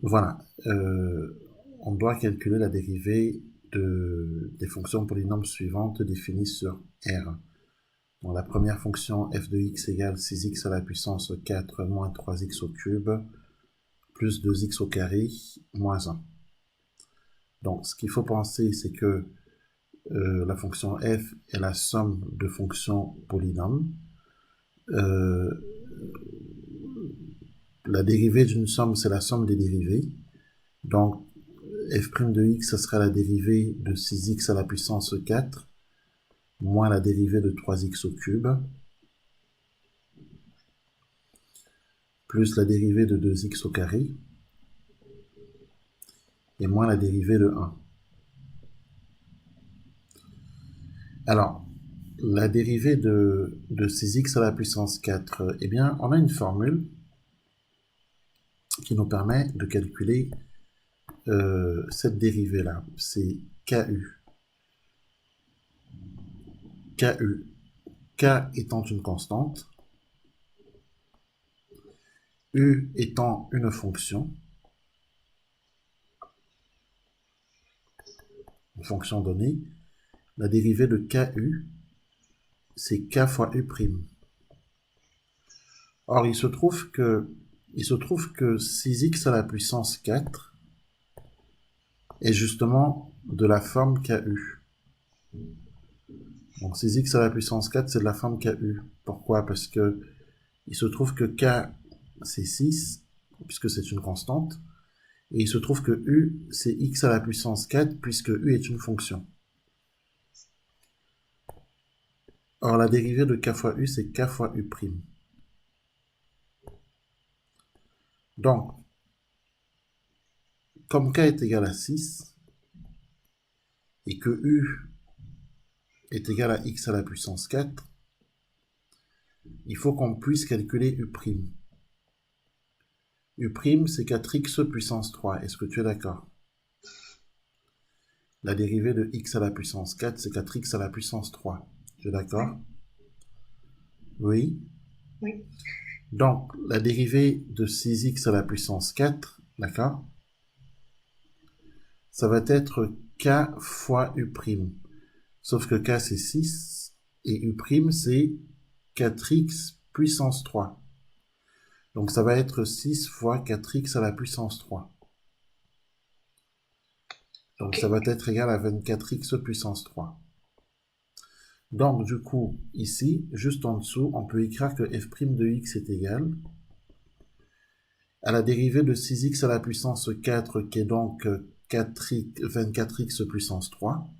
Voilà. On doit calculer la dérivée des fonctions polynômes suivantes définies sur R. Donc, la première fonction f de x égale 6x à la puissance 4 moins 3x au cube plus 2x au carré moins 1. Donc, ce qu'il faut penser, c'est que la fonction f est la somme de fonctions polynômes. La dérivée d'une somme, c'est la somme des dérivées. Donc, f' de x, ce sera la dérivée de 6x à la puissance 4 moins la dérivée de 3x au cube plus la dérivée de 2x au carré et moins la dérivée de 1. Alors, la dérivée de 6x à la puissance 4, eh bien, on a une formule qui nous permet de calculer cette dérivée-là. C'est KU. KU. K étant une constante, U étant une fonction donnée, la dérivée de KU, c'est K fois U'. Or, il se trouve que 6x à la puissance 4 est justement de la forme KU. Donc 6x à la puissance 4, c'est de la forme KU. Pourquoi? Parce que il se trouve que K, c'est 6, puisque c'est une constante, et il se trouve que U, c'est x à la puissance 4, puisque U est une fonction. Or, la dérivée de K fois U, c'est K fois U'. Donc, comme K est égal à 6, et que U est égal à x à la puissance 4, il faut qu'on puisse calculer U'. U', c'est 4x puissance 3. Est-ce que tu es d'accord? La dérivée de x à la puissance 4, c'est 4x à la puissance 3. Tu es d'accord? Oui. Oui. Donc, la dérivée de 6x à la puissance 4, d'accord? Ça va être k fois U'. Sauf que k, c'est 6, et U', c'est 4x puissance 3. Donc, ça va être 6 fois 4x à la puissance 3. Donc, ça va être égal à 24x puissance 3. Donc, du coup, ici, juste en dessous, on peut écrire que f' de x est égal à la dérivée de 6x à la puissance 4, qui est donc 24x puissance 3,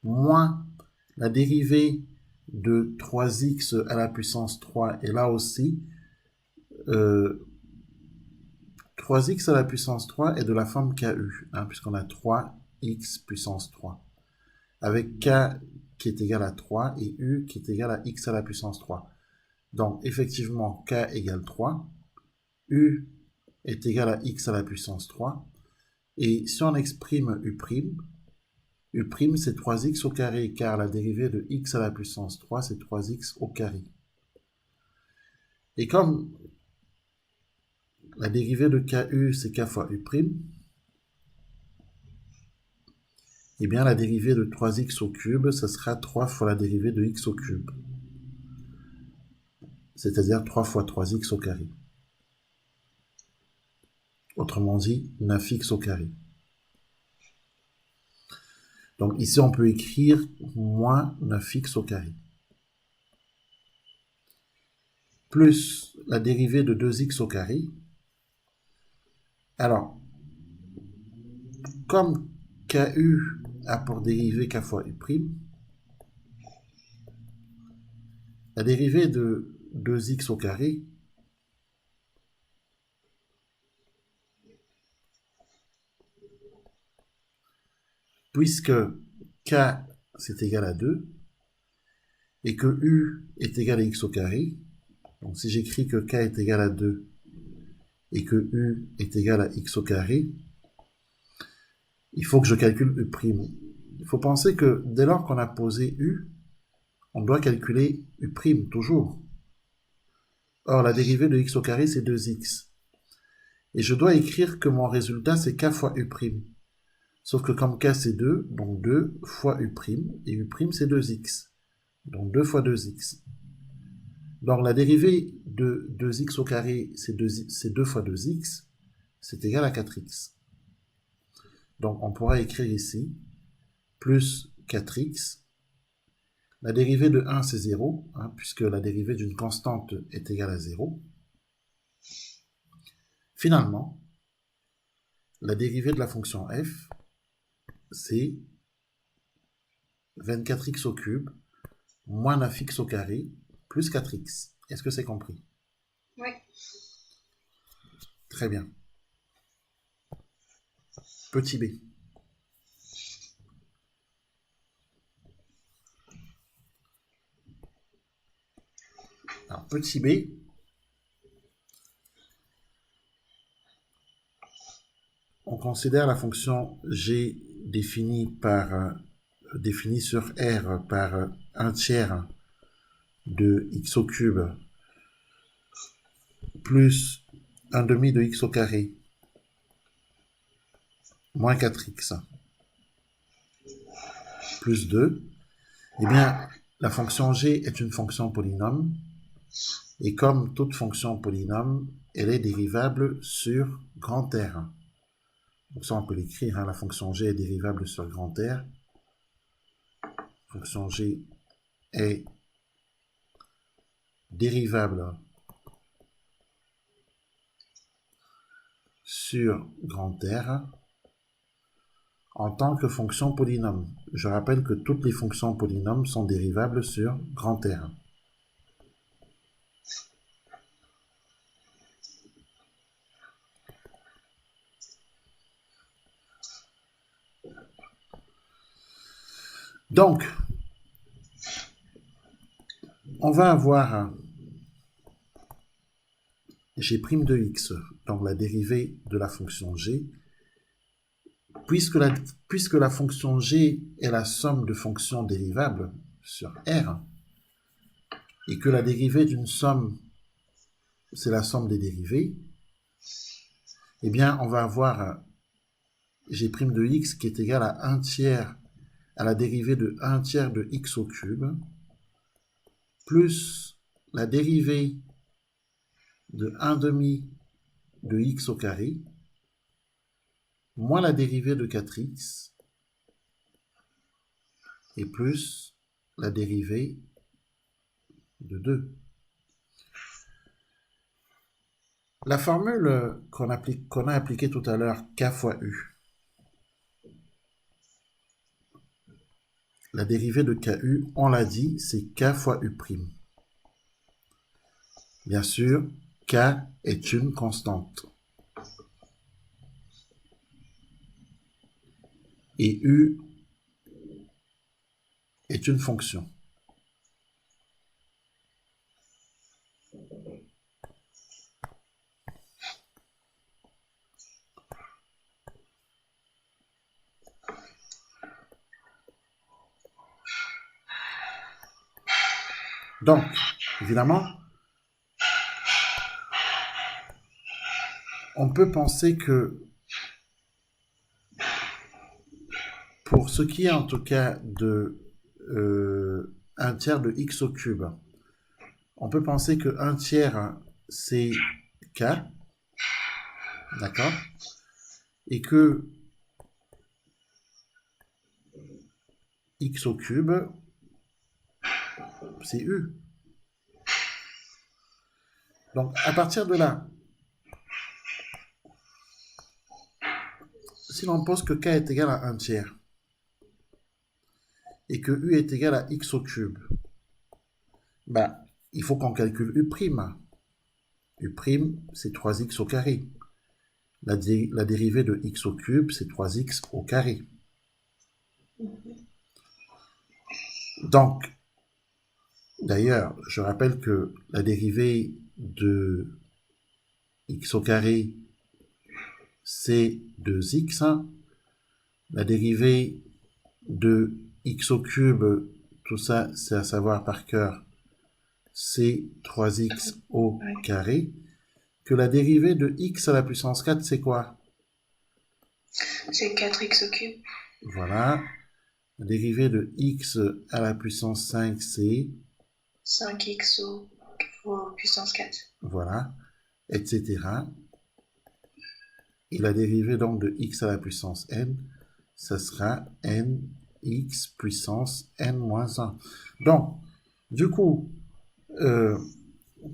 moins la dérivée de 3x à la puissance 3, et là aussi, 3x à la puissance 3 est de la forme KU, hein, puisqu'on a 3x puissance 3, avec k qui est égal à 3 et u qui est égal à x à la puissance 3. Donc, effectivement, k égale 3, u est égal à x à la puissance 3, et si on exprime u', U' c'est 3x au carré, car la dérivée de x à la puissance 3, c'est 3x au carré. Et comme la dérivée de KU, c'est k fois U', eh bien la dérivée de 3x au cube, ce sera 3 fois la dérivée de x au cube. C'est-à-dire 3 fois 3x au carré. Autrement dit, 9x au carré. Donc ici, on peut écrire moins 9x au carré. Plus la dérivée de 2x au carré. Alors, comme KU a pour dérivée k fois U', la dérivée de 2x au carré, puisque k c'est égal à 2, et que u est égal à x au carré, donc si j'écris que k est égal à 2, et que u est égal à x au carré, il faut que je calcule U'. Il faut penser que dès lors qu'on a posé U, on doit calculer U', toujours. Or, la dérivée de x au carré, c'est 2x. Et je dois écrire que mon résultat, c'est k fois u'. Sauf que comme k, c'est 2, donc 2 fois u', et u', c'est 2x. Donc 2 fois 2x. Donc la dérivée de 2x au carré, c'est 2 fois 2x, c'est égal à 4x. Donc on pourra écrire ici, plus 4x. La dérivée de 1, c'est 0, hein, puisque la dérivée d'une constante est égale à 0. Finalement, la dérivée de la fonction f, c'est 24x au cube, moins 9x au carré, plus 4x. Est-ce que c'est compris? Oui. Très bien. Petit b. Alors, petit b, on considère la fonction g définie sur R par 1 tiers de x au cube plus 1 demi de x au carré moins 4x plus 2, eh bien, la fonction g est une fonction polynôme, et comme toute fonction polynôme, elle est dérivable sur grand R. Donc ça, on peut l'écrire, hein, la fonction g est dérivable sur grand R. La fonction g est dérivable sur grand R en tant que fonction polynôme. Je rappelle que toutes les fonctions polynômes sont dérivables sur grand R. Donc, on va avoir g' de x, donc la dérivée de la fonction g, puisque la fonction g est la somme de fonctions dérivables sur R, et que la dérivée d'une somme, c'est la somme des dérivées, eh bien, on va avoir g' de x qui est égal à 1 tiers, à la dérivée de 1 tiers de x au cube, plus la dérivée de 1 demi de x au carré, moins la dérivée de 4x, et plus la dérivée de 2. La formule qu'on a appliquée tout à l'heure, k fois u, la dérivée de ku, on l'a dit, c'est k fois u'. Bien sûr, k est une constante. Et u est une fonction. Donc, évidemment, on peut penser que pour ce qui est en tout cas de 1 tiers de x au cube, on peut penser que 1 tiers c'est k, d'accord, et que x au cube c'est u. Donc à partir de là, si l'on pose que k est égal à 1 tiers et que u est égal à x au cube, bah, il faut qu'on calcule u'. U', c'est 3x au carré. La dérivée de x au cube, c'est 3x au carré. Donc, d'ailleurs, je rappelle que la dérivée de x au carré, c'est 2x. La dérivée de x au cube, tout ça, c'est à savoir par cœur, c'est 3x au carré, que la dérivée de x à la puissance 4, c'est quoi? C'est 4x au cube. Voilà. La dérivée de x à la puissance 5, c'est 5x au puissance 4. voilà, etc. Et la dérivée donc de x à la puissance n, ça sera nx puissance n moins 1. Donc, du coup,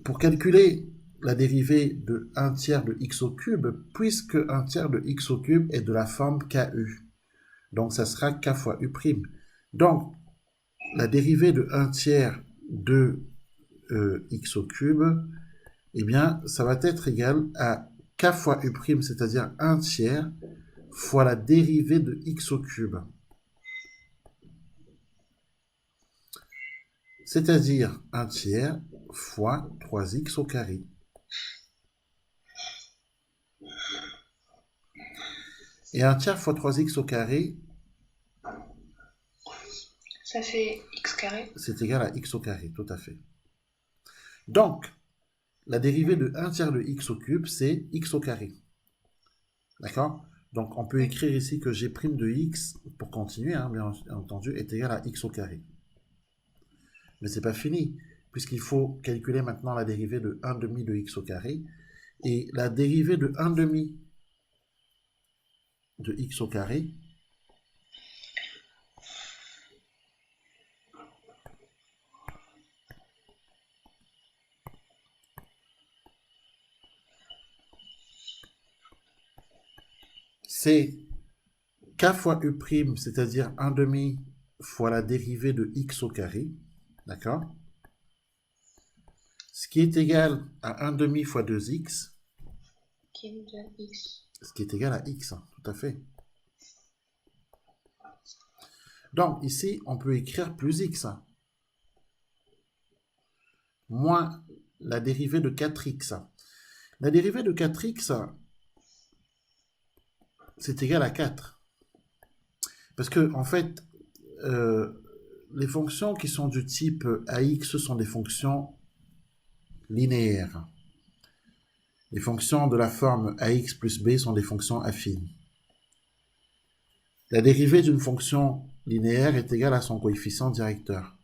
pour calculer la dérivée de 1 tiers de x au cube, puisque 1 tiers de x au cube est de la forme KU, donc ça sera k fois u'. Donc, la dérivée de 1 tiers de x au cube, eh bien, ça va être égal à k fois u', c'est-à-dire 1 tiers fois la dérivée de x au cube. C'est-à-dire 1 tiers fois 3x au carré. Et 1 tiers fois 3x au carré, ça fait x carré. C'est égal à x au carré, tout à fait. Donc, la dérivée de 1 tiers de x au cube, c'est x au carré. D'accord? Donc, on peut écrire ici que g' de x, pour continuer, hein, bien entendu, est égal à x au carré. Mais c'est pas fini, puisqu'il faut calculer maintenant la dérivée de 1 demi de x au carré. Et la dérivée de 1 demi de x au carré, c'est k fois u', c'est-à-dire 1 demi fois la dérivée de x au carré, d'accord? Ce qui est égal à 1 demi fois 2x, qui nous donne x. Ce qui est égal à x, hein, tout à fait. Donc ici, on peut écrire plus x, hein, moins la dérivée de 4x. La dérivée de 4x, c'est égal à 4. Parce que, en fait, les fonctions qui sont du type ax sont des fonctions linéaires. Les fonctions de la forme ax plus b sont des fonctions affines. La dérivée d'une fonction linéaire est égale à son coefficient directeur.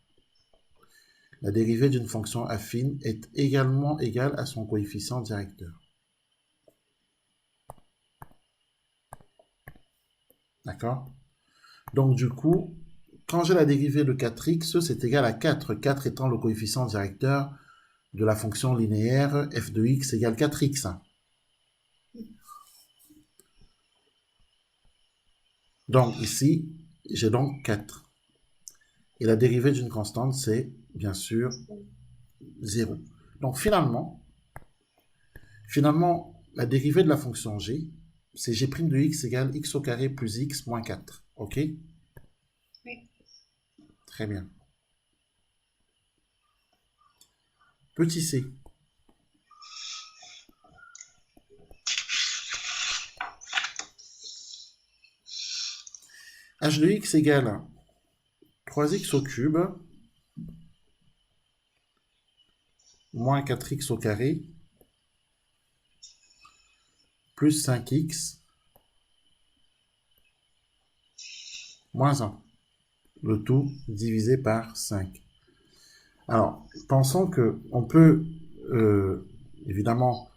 La dérivée d'une fonction affine est également égale à son coefficient directeur. D'accord? Donc du coup, quand j'ai la dérivée de 4x, c'est égal à 4, 4 étant le coefficient directeur de la fonction linéaire f de x égale 4x. Donc ici, j'ai donc 4. Et la dérivée d'une constante, c'est bien sûr 0. Donc finalement, la dérivée de la fonction g, c'est g' de x égale x au carré plus x moins 4. Ok? Oui. Très bien. Petit c. h de x égale 3x au cube moins 4x au carré plus 5x moins 1. Le tout divisé par 5. Alors, pensons qu'on peut évidemment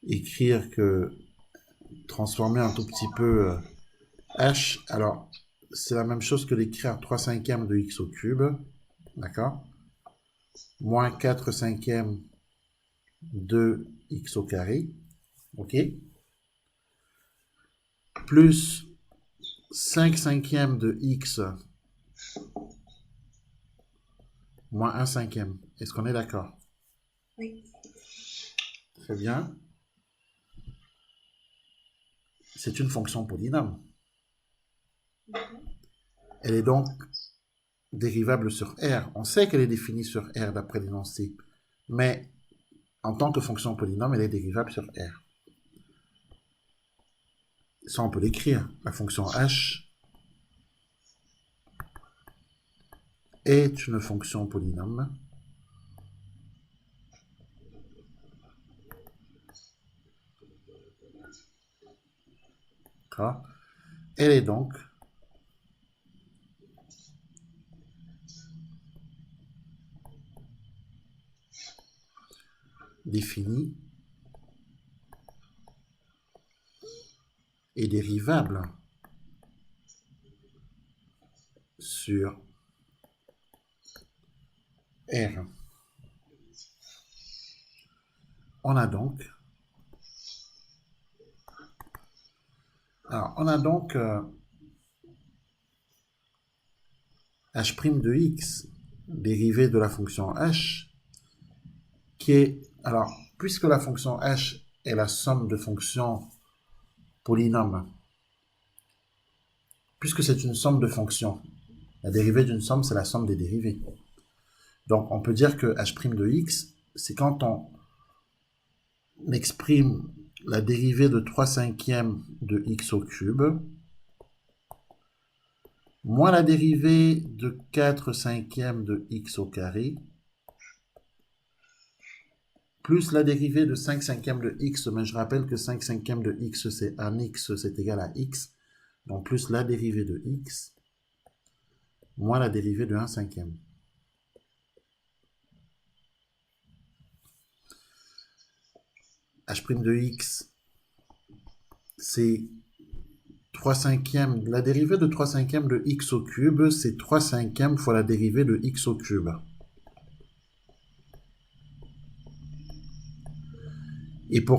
écrire que transformer un tout petit peu h, alors c'est la même chose que d'écrire 3 cinquièmes de x au cube, d'accord? Moins 4 cinquièmes de x au carré, ok? Plus 5 cinquièmes de x moins 1 cinquième. Est-ce qu'on est d'accord? Oui. Très bien. C'est une fonction polynôme. Elle est donc dérivable sur R. On sait qu'elle est définie sur R d'après l'énoncé, mais en tant que fonction polynôme, elle est dérivable sur R. Ça, on peut l'écrire. La fonction h est une fonction polynôme D'accord. Elle est donc définie et dérivable sur R. On a donc h' de x dérivé de la fonction h qui est, alors, puisque la fonction h est la somme de fonctions polynômes, puisque c'est une somme de fonctions, la dérivée d'une somme, c'est la somme des dérivées. Donc, on peut dire que h' de x, c'est quand on exprime la dérivée de 3/5 de x au cube, moins la dérivée de 4/5 de x au carré, plus la dérivée de 5/5 de x, mais je rappelle que 5/5 de x, c'est 1x, c'est égal à x, donc plus la dérivée de x, moins la dérivée de 1/5. h' de x, c'est 3/5, la dérivée de 3/5 de x au cube, c'est 3/5 fois la dérivée de x au cube. Et pour